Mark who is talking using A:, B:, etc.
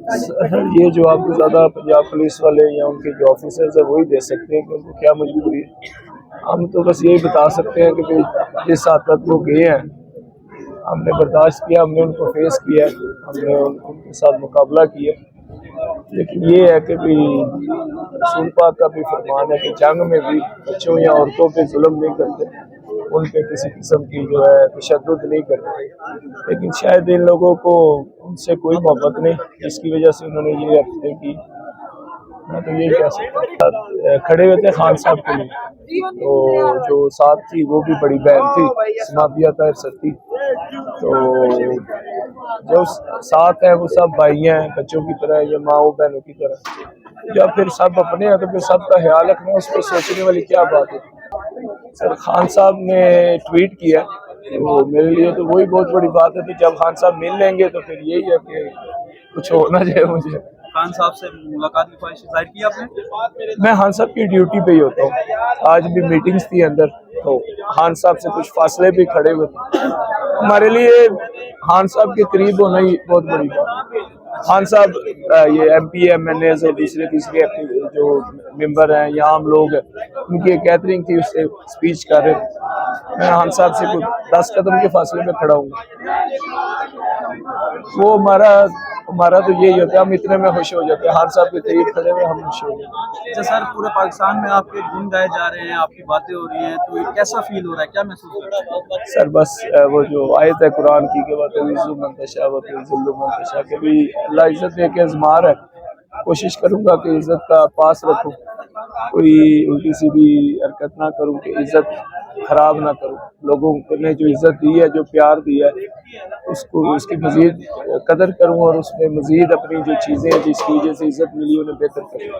A: Sir ये जवाब तो ज़्यादा पंजाब पुलिस वाले या उनके जो ऑफिसर्स हैं वही दे सकते हैं कि उनको क्या मजबूरी है। हम तो बस यही बता सकते हैं कि भाई जिस हद तक वो गए हैं हमने बर्दाश्त किया, हमने उनको फेस किया, हमने उनके साथ मुकाबला किया। लेकिन ये है कि भाई रसूल पाक का भी फरमान है कि जंग में भी बच्चों या औरतों पे जुल्म नहीं करते, उन पे किसी किस्म की जो है तशद्दुद नहीं करते। लेकिन शायद इन लोगों को उनसे कोई मोहब्बत नहीं, जिसकी वजह से उन्होंने ये हरकतें की। मैं तो यही कह सकता हूँ। खड़े हुए थे खान साहब के लिए, तो जो साथ थी वो भी बड़ी बहन थी समाबिया ताहिर सत्ती, तो जो साथ है वो सब भाई हैं बच्चों की तरह या माओ बहनों की तरह। जब फिर सब अपने हैं तो फिर सबका ख्याल रखना, उस पर सोचने वाली क्या बात है। सर खान साहब ने ट्वीट किया, तो मेरे लिए तो वही बहुत बड़ी बात है। तो जब खान साहब मिल लेंगे तो फिर यही है कि कुछ होना चाहिए मुझे।
B: खान साहब से मुलाकात की ख्वाहिश जाहिर की आपने?
A: मैं खान साहब की ड्यूटी पे ही होता हूँ। आज भी मीटिंग्स थी अंदर, तो खान साहब से कुछ फासले भी खड़े हुए थे। हमारे लिए खान साहब के करीब होना ही बहुत बड़ी बात है। खान साहब ये MP MNA और दूसरे तीसरे जो मेंबर हैं या आम लोग हैं, उनकी एक गैदरिंग थी, उससे स्पीच कर रहे थे। मैं खान साहब से कुछ 10 कदम के फासले में खड़ा हूँ। वो हमारा तो यही होता है, हम इतने में खुश हो जाते हैं। खान साहब के करीब खड़े हुए हम खुश हो जाते हैं।
B: अच्छा सर, पूरे पाकिस्तान में आपके गुण गाए जा रहे हैं, आपकी बातें हो रही हैं, तो ये कैसा फील हो रहा है, क्या महसूस हो रहा है?
A: सर बस वो जो आयत है कुरान की के बाद मंतशा के भी अल्लाह इज्जत दे के आज़मा रहा है। कोशिश करूंगा कि इज्जत का पास रखूं, कोई उल्टी सीधी हरकत ना करूं, कि इज्जत खराब ना करूं। लोगों ने जो इज्जत दी है, जो प्यार दिया है, उसको उसकी मजीद कदर करूं और उसमें मजीद अपनी जो चीज़ें जिसकी वजह से इज्जत मिली उन्हें बेहतर करूं।